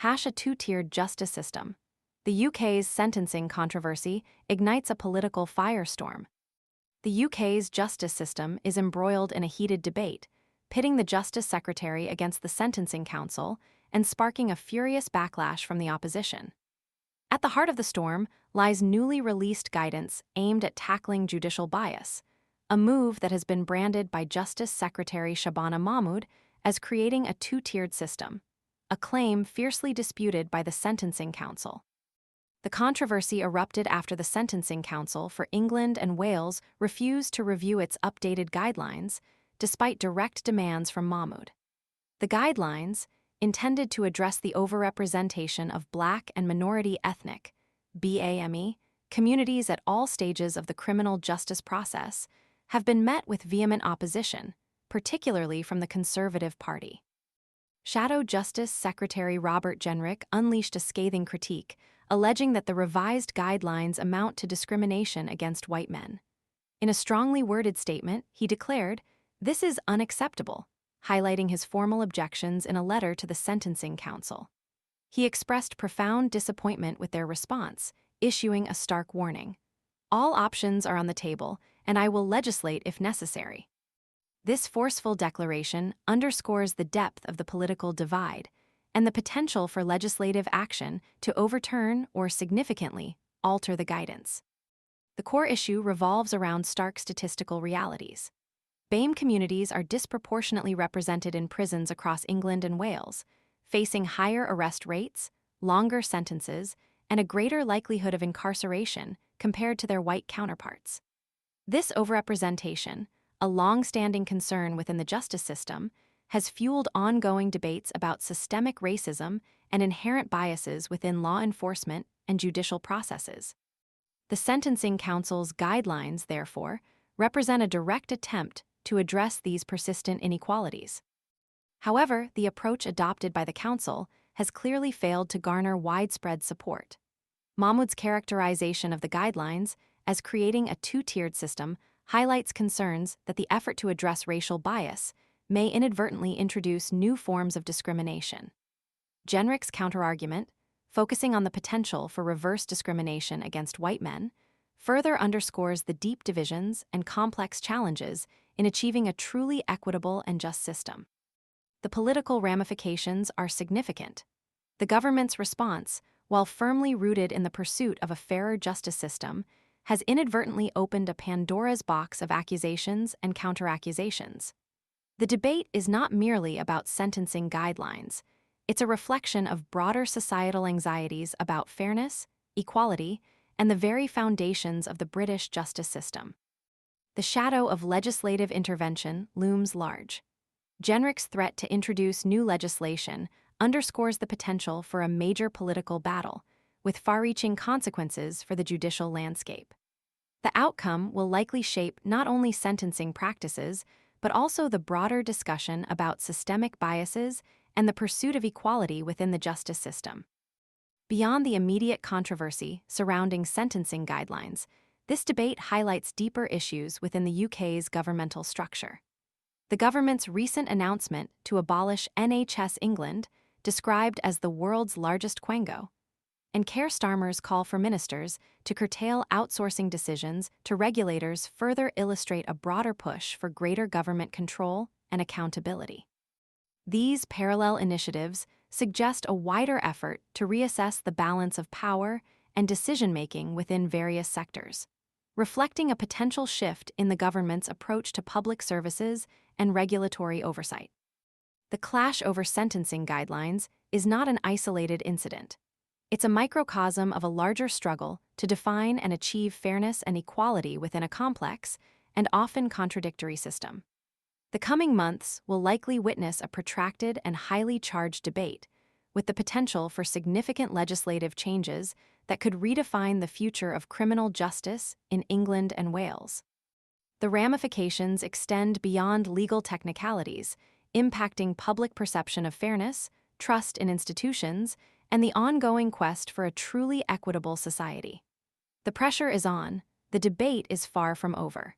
hash a two-tiered justice system. The UK's sentencing controversy ignites a political firestorm. The UK's justice system is embroiled in a heated debate, pitting the Justice Secretary against the Sentencing Council and sparking a furious backlash from the opposition. At the heart of the storm lies newly released guidance aimed at tackling judicial bias, a move that has been branded by Justice Secretary Shabana Mahmood as creating a two-tiered system, a claim fiercely disputed by the Sentencing Council. The controversy erupted after the Sentencing Council for England and Wales refused to review its updated guidelines, despite direct demands from Mahmood. The guidelines, intended to address the overrepresentation of Black and minority ethnic (BAME) communities at all stages of the criminal justice process, have been met with vehement opposition, particularly from the Conservative Party. Shadow Justice Secretary Robert Jenrick unleashed a scathing critique, alleging that the revised guidelines amount to discrimination against white men. In a strongly worded statement, he declared, "This is unacceptable," highlighting his formal objections in a letter to the Sentencing Council. He expressed profound disappointment with their response, issuing a stark warning. "All options are on the table, and I will legislate if necessary." This forceful declaration underscores the depth of the political divide and the potential for legislative action to overturn or significantly alter the guidance. The core issue revolves around stark statistical realities. BAME communities are disproportionately represented in prisons across England and Wales, facing higher arrest rates, longer sentences, and a greater likelihood of incarceration compared to their white counterparts. This overrepresentation, a long-standing concern within the justice system, has fueled ongoing debates about systemic racism and inherent biases within law enforcement and judicial processes. The Sentencing Council's guidelines, therefore, represent a direct attempt to address these persistent inequalities. However, the approach adopted by the Council has clearly failed to garner widespread support. Mahmood's characterization of the guidelines as creating a two-tiered system highlights concerns that the effort to address racial bias may inadvertently introduce new forms of discrimination. Jenrick's counterargument, focusing on the potential for reverse discrimination against white men, further underscores the deep divisions and complex challenges in achieving a truly equitable and just system. The political ramifications are significant. The government's response, while firmly rooted in the pursuit of a fairer justice system, has inadvertently opened a Pandora's box of accusations and counteraccusations. The debate is not merely about sentencing guidelines. It's a reflection of broader societal anxieties about fairness, equality, and the very foundations of the British justice system. The shadow of legislative intervention looms large. Jenrick's threat to introduce new legislation underscores the potential for a major political battle, with far-reaching consequences for the judicial landscape. The outcome will likely shape not only sentencing practices, but also the broader discussion about systemic biases and the pursuit of equality within the justice system. Beyond the immediate controversy surrounding sentencing guidelines, this debate highlights deeper issues within the UK's governmental structure. The government's recent announcement to abolish NHS England, described as the world's largest quango, and Keir Starmer's call for ministers to curtail outsourcing decisions to regulators further illustrate a broader push for greater government control and accountability. These parallel initiatives suggest a wider effort to reassess the balance of power and decision-making within various sectors, reflecting a potential shift in the government's approach to public services and regulatory oversight. The clash over sentencing guidelines is not an isolated incident. It's a microcosm of a larger struggle to define and achieve fairness and equality within a complex and often contradictory system. The coming months will likely witness a protracted and highly charged debate, with the potential for significant legislative changes that could redefine the future of criminal justice in England and Wales. The ramifications extend beyond legal technicalities, impacting public perception of fairness, trust in institutions, and the ongoing quest for a truly equitable society. The pressure is on, the debate is far from over.